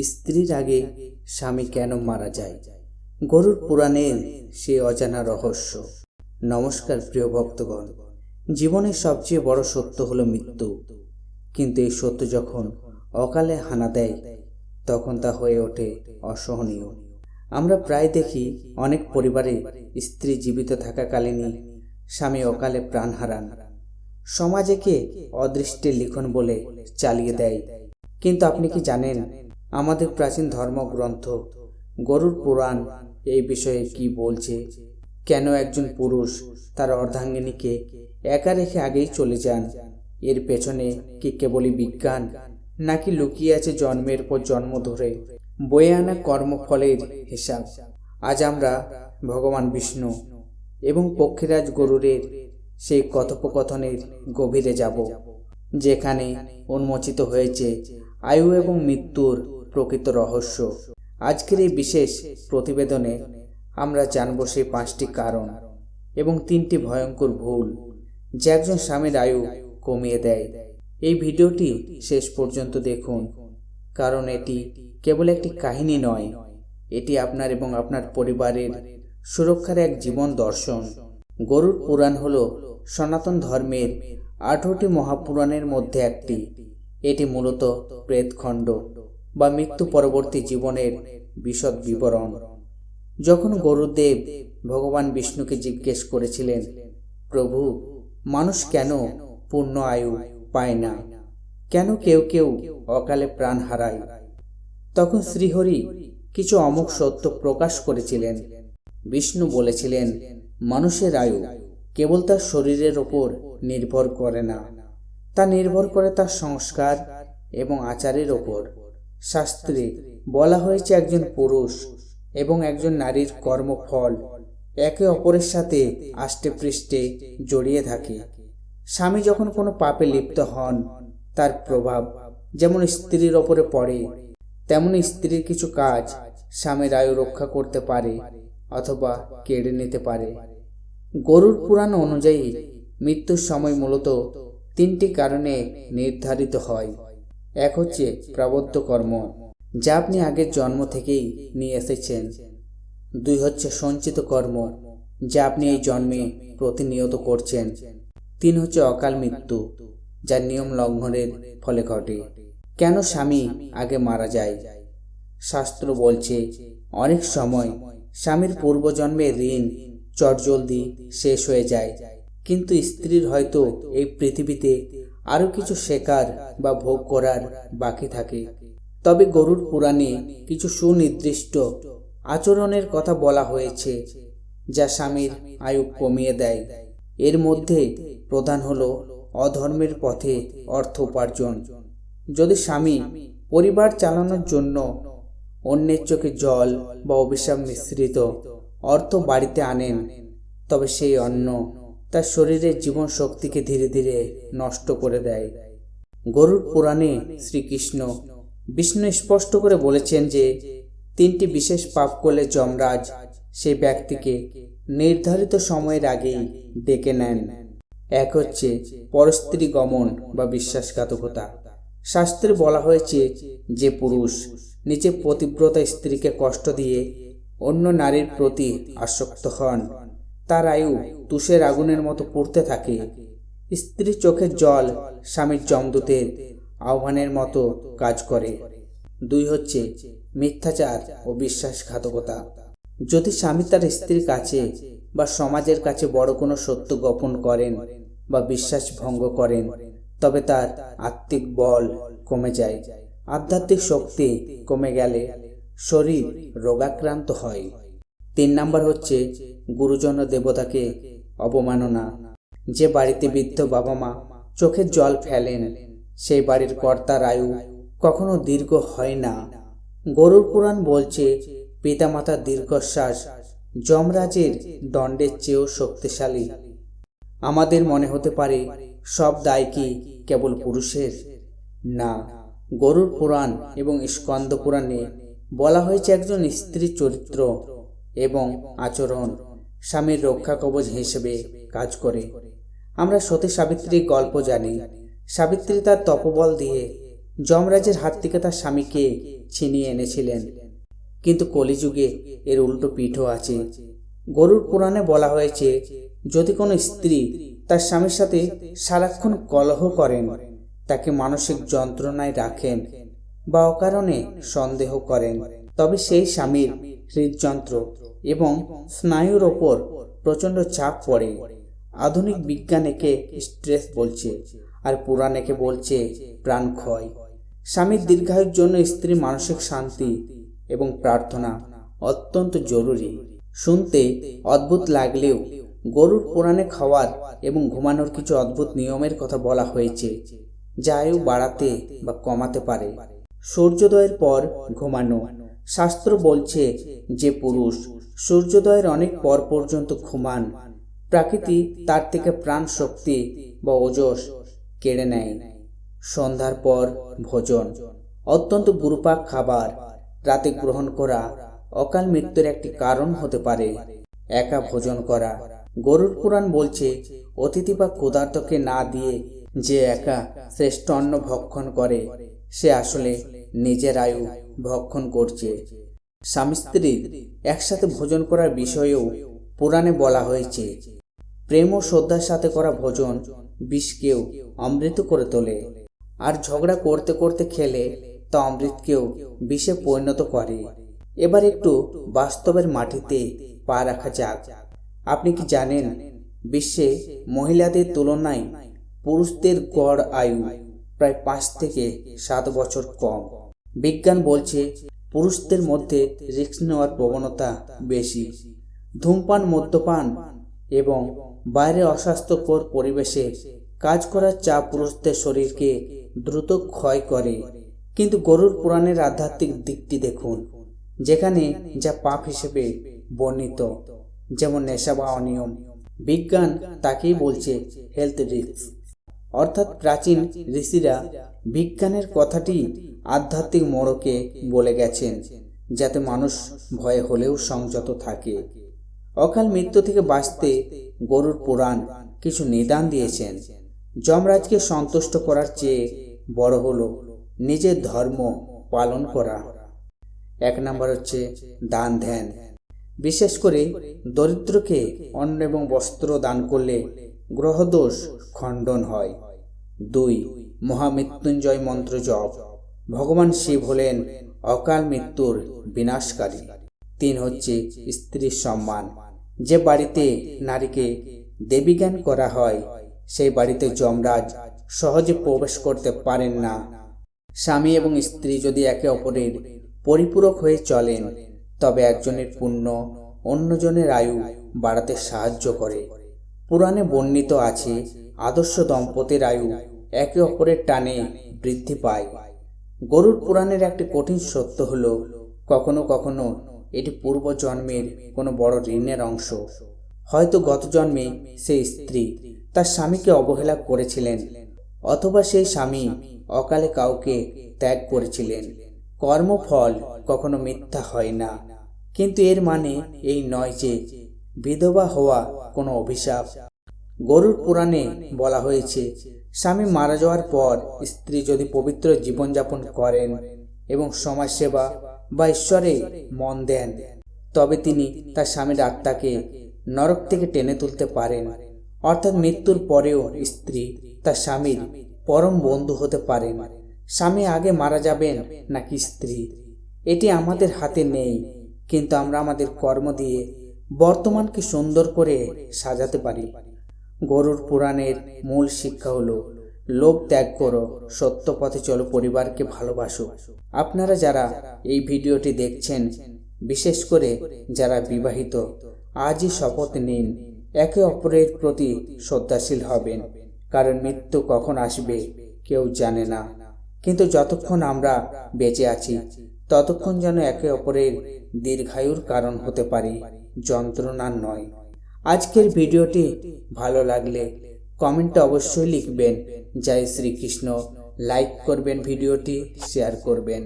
স্ত্রীর আগে স্বামী কেন মারা যায়? গরুর পুরাণের সে অজানা রহস্য। নমস্কার প্রিয় ভক্তগণ। জীবনের সবচেয়ে বড় সত্য হলো মৃত্যু, কিন্তু এই সত্য যখন অকালে হানা দেয় তখন তা হয়ে ওঠে অসহনীয়। আমরা প্রায় দেখি অনেক পরিবারে স্ত্রী জীবিত থাকাকালীনই স্বামী অকালে প্রাণ হারান। সমাজ একে অদৃষ্টের লিখন বলে চালিয়ে দেয়, কিন্তু আপনি কি জানেন আমাদের প্রাচীন ধর্মগ্রন্থ গরুর পুরাণ এই বিষয়ে কি বলছে? কেন একজন পুরুষ তার অর্ধাঙ্গিনীকে একা রেখে আগেই চলে যান? এর পেছনে কি কেবলই বিজ্ঞান, নাকি লুকিয়ে আছে জন্মের পর জন্ম ধরে বয়ে আনা কর্মফলের হিসাব? আজ আমরা ভগবান বিষ্ণু এবং পক্ষীরাজ গরুরের সেই কথোপকথনের গভীরে যাব, যেখানে উন্মোচিত হয়েছে আয়ু এবং মৃত্যুর প্রকৃত রহস্য। আজকের এই বিশেষ প্রতিবেদনে আমরা জানব সেই 5টি কারণ এবং 3টি ভয়ঙ্কর ভুল যা একজন স্বামীর আয়ু কমিয়ে দেয়। এই ভিডিওটি শেষ পর্যন্ত দেখুন, কারণ এটি কেবল একটি কাহিনী নয়, এটি আপনার এবং আপনার পরিবারের সুরক্ষার এক জীবন দর্শন। গরুর পুরাণ হল সনাতন ধর্মের 18টি মহাপুরাণের মধ্যে একটি। এটি মূলত প্রেতখণ্ড বা মৃত্যু পরবর্তী জীবনের বিশদ বিবরণ। যখন গরুদেব ভগবান বিষ্ণুকে জিজ্ঞেস করেছিলেন, প্রভু, মানুষ কেন পূর্ণ আয়ু পায় না, কেন কেউ কেউ অকালে প্রাণ হারায়, তখন শ্রীহরি কিছু অমোঘ সত্য প্রকাশ করেছিলেন। বিষ্ণু বলেছিলেন, মানুষের আয়ু কেবল তার শরীরের ওপর নির্ভর করে না, তা নির্ভর করে তার সংস্কার এবং আচারের ওপর। শাস্ত্রে বলা হয়েছে একজন পুরুষ এবং একজন নারীর কর্মফল একে অপরের সাথে আষ্টে পৃষ্ঠে জড়িয়ে থাকে। স্বামী যখন কোনো পাপে লিপ্ত হন, তার প্রভাব যেমন স্ত্রীর ওপরে পড়ে, তেমনি স্ত্রীর কিছু কাজ স্বামীর আয়ু রক্ষা করতে পারে অথবা কেড়ে নিতে পারে। গরুর পুরাণ অনুযায়ী মৃত্যুর সময় মূলত 3টি কারণে নির্ধারিত হয়। এক হচ্ছে প্রারব্ধ কর্ম, যা আপনি আগের জন্ম থেকেই নিয়ে এসেছেন। 2 হচ্ছে সঞ্চিত কর্ম, যা আপনি এই জন্মে প্রতিনিয়ত করছেন। 3 হচ্ছে অকাল মৃত্যু, যা নিয়ম লঙ্ঘনের ফলে ঘটে। কেন স্বামী আগে মারা যায়? শাস্ত্র বলছে, অনেক সময় স্বামীর পূর্বজন্মের ঋণ চটজলদি শেষ হয়ে যায়, কিন্তু স্ত্রীর হয়তো এই পৃথিবীতে আরো কিছু শেখার বা ভোগ করার বাকি থাকে। তবে গরুর পুরাণে কিছু সুনির্দিষ্ট আচরণের কথা বলা হয়েছে যা স্বামীর আয়ু কমিয়ে দেয়। এর মধ্যে প্রধান হলো অধর্মের পথে অর্থ উপার্জন। যদি স্বামী পরিবার চালানোর জন্য অন্যের চোখে জল বা অভিশাপ মিশ্রিত অর্থ বাড়িতে আনেন, তবে সেই অন্ন তার শরীরের জীবন শক্তিকে ধীরে ধীরে নষ্ট করে দেয়। গরুর পুরাণে শ্রীকৃষ্ণ বিষ্ণু স্পষ্ট করে বলেছেন যে 3টি বিশেষ পাপ করলে যমরাজ সেই ব্যক্তিকে নির্ধারিত সময়ের আগেই ডেকে নেন। এক হচ্ছে পরস্ত্রী গমন বা বিশ্বাসঘাতকতা। শাস্ত্রে বলা হয়েছে, যে পুরুষ নিজে পতিব্রতা স্ত্রীকে কষ্ট দিয়ে অন্য নারীর প্রতি আসক্ত হন, তার আয়ু তুষের আগুনের মতো পুড়তে থাকে। স্ত্রীর চোখের জল স্বামীর যমদূতের আহ্বানের মতো কাজ করে। 2 হচ্ছে মিথ্যাচার ও বিশ্বাসঘাতকতা। যদি স্বামী তার স্ত্রীর কাছে বা সমাজের কাছে বড় কোনো সত্য গোপন করেন বা বিশ্বাস ভঙ্গ করেন, তবে তার আত্মিক বল কমে যায়। আধ্যাত্মিক শক্তি কমে গেলে শরীর রোগাক্রান্ত হয়। 3 নাম্বার হচ্ছে গুরুজন ও দেবতাকে অবমাননা। যে বাড়িতে বৃদ্ধ বাবা মা চোখের জল ফেলেন, সেই বাড়ির কর্তার আয়ু কখনো দীর্ঘ হয় না। গরুর পুরাণ বলছে, পিতামাতার দীর্ঘশ্বাস যমরাজের দণ্ডের চেয়েও শক্তিশালী। আমাদের মনে হতে পারে সব দায় কি কেবল পুরুষের? না, গরুর পুরাণ এবং স্কন্দ পুরাণে বলা হয়েছে একজন স্ত্রীর চরিত্র এবং আচরণ স্বামীর রক্ষা কবচ হিসেবে কাজ করে। আমরা সতী সাবিত্রীর গল্প জানি। সাবিত্রী তার তপবল দিয়ে যমরাজের হাত থেকে তার স্বামীকে ছিনিয়ে এনেছিলেন। কিন্তু কলিযুগে এর উল্টো পিঠও আছে। গরুড় পুরাণে বলা হয়েছে, যদি কোনো স্ত্রী তার স্বামীর সাথে সারাক্ষণ কলহ করেন, তাকে মানসিক যন্ত্রণায় রাখেন বা অকারণে সন্দেহ করেন, তবে সেই স্বামীর হৃদযন্ত্র এবং স্নায়ুর ওপর প্রচণ্ড চাপ পড়ে। আধুনিক বিজ্ঞান একে স্ট্রেস বলছে, আর পুরাণ একে বলছে প্রাণক্ষয়। স্বামীর দীর্ঘায়ুর জন্য স্ত্রীর মানসিক শান্তি এবং প্রার্থনা অত্যন্ত জরুরি। শুনতে অদ্ভুত লাগলেও গরুড় পুরাণে খাওয়ার এবং ঘুমানোর কিছু অদ্ভুত নিয়মের কথা বলা হয়েছে, যা আয়ু বাড়াতে বা কমাতে পারে। সূর্যোদয়ের পর ঘুমানো। শাস্ত্র বলছে যে পুরুষ সূর্যোদয়ের অনেক পর পর্যন্ত ঘুমান, প্রকৃতি তার থেকে প্রাণ শক্তি বা ওজস কেড়ে নেয়। সন্ধ্যার পর ভোজন। অত্যন্ত গুরুপাক খাবার রাতে গ্রহণ করা অকাল মৃত্যুর একটি কারণ হতে পারে। একা ভোজন করা। গরুড় পুরাণ বলছে, অতিথি বা ক্ষুধার্তকে না দিয়ে যে একা শ্রেষ্ঠ অন্ন ভক্ষণ করে, সে আসলে নিজের আয়ু ভক্ষণ করছে। স্বামী স্ত্রীর একসাথে ভোজন করার বিষয়েও পুরাণে বলা হয়েছে, প্রেম ও শ্রদ্ধার সাথে করা ভোজন বিষকেও অমৃত করে তোলে, আর ঝগড়া করতে করতে খেলে তা অমৃতকেও বিষে পরিণত করে। এবার একটু বাস্তবের মাটিতে পা রাখা যাক। আপনি কি জানেন, বিশ্বে মহিলাদের তুলনায় পুরুষদের গড় আয়ু প্রায় 5 থেকে 7 বছর কম। বিজ্ঞান বলছে পুরুষদের মধ্যে রিস্ক নেওয়ার প্রবণতা বেশি। ধূমপান, মদ্যপান এবং বাইরে অস্বাস্থ্যকর পরিবেশে কাজ করার চাপ পুরুষদের শরীরকে দ্রুত ক্ষয় করে। কিন্তু গরুড় পুরাণের আধ্যাত্মিক দিকটি দেখুন, যেখানে যা পাপ হিসেবে বর্ণিত, যেমন নেশা বা অনিয়ম, বিজ্ঞান তাকেই বলছে হেলথ রিস্ক। অর্থাৎ প্রাচীন ঋষিরা বিজ্ঞানের কথাটি আধ্যাত্মিক মোড়কে বলে গেছেন, যাতে মানুষ ভয়ে হলেও সংযত থাকে। অকাল মৃত্যু থেকে বাঁচতে গরুড় পুরাণ কিছু নিদান দিয়েছেন। যমরাজকে সন্তুষ্ট করার চেয়ে বড় হলো নিজের ধর্ম পালন করা। 1 নম্বর হচ্ছে দান ধ্যান। বিশেষ করে দরিদ্রকে অন্ন এবং বস্ত্র দান করলে গ্রহদোষ খণ্ডন হয়। 2 মহামৃত্যুঞ্জয় মন্ত্র জপ। ভগবান শিব হলেন অকাল মৃত্যুর বিনাশকারী। 3 হচ্ছে স্ত্রীর সম্মান। যে বাড়িতে নারীকে দেবীজ্ঞান করা হয়, সেই বাড়িতে যমরাজ সহজে প্রবেশ করতে পারেন না। স্বামী এবং স্ত্রী যদি একে অপরের পরিপূরক হয়ে চলেন, তবে একজনের পুণ্য অন্যজনের আয়ু বাড়াতে সাহায্য করে। পুরাণে বর্ণিত আছে, আদর্শ দম্পতির আয়ু একে অপরের টানে বৃদ্ধি পায়। গরুড় পুরাণের একটি কঠিন সত্য হলো, কখনো কখনো এটি পূর্বজন্মের কোনো বড় ঋণের অংশ। হয়তো গত জন্মে সেই স্ত্রী তার স্বামীকে অবহেলা করেছিলেন, অথবা সেই স্বামী অকালে কাউকে ত্যাগ করেছিলেন। কর্মফল কখনো মিথ্যা হয় না, কিন্তু এর মানে এই নয় যে বিধবা হওয়া কোনো অভিশাপ। গরুড় পুরাণে বলা হয়েছে, স্বামী মারা যাওয়ার পর স্ত্রী যদি পবিত্র জীবনযাপন করেন এবং সমাজসেবা বা ঈশ্বরে মন দেন, তবে তিনি তার স্বামীর আত্মাকে নরক থেকে টেনে তুলতে পারেন। অর্থাৎ মৃত্যুর পরেও স্ত্রী তার স্বামীর পরম বন্ধু হতে পারেন। স্বামী আগে মারা যাবেন নাকি স্ত্রী, এটি আমাদের হাতে নেই, কিন্তু আমরা আমাদের কর্ম দিয়ে বর্তমানকে সুন্দর করে সাজাতে পারি। গরুড় পুরাণের মূল শিক্ষা হলো, লোভ ত্যাগ করো, সত্য পথে চলো, পরিবারকে ভালোবাসো। আপনারা যারা এই ভিডিওটি দেখছেন, বিশেষ করে যারা বিবাহিত, আজই শপথ নিন একে অপরের প্রতি শ্রদ্ধাশীল হবেন, কারণ মৃত্যু কখন আসবে কেউ জানে না। কিন্তু যতক্ষণ আমরা বেঁচে আছি, ততক্ষণ যেন একে অপরের দীর্ঘায়ুর কারণ হতে পারি, যন্ত্রণার নয়। আজকের ভিডিওটি ভালো লাগলে কমেন্টে অবশ্যই লিখবেন জয় শ্রীকৃষ্ণ, লাইক করবেন, ভিডিওটি শেয়ার করবেন।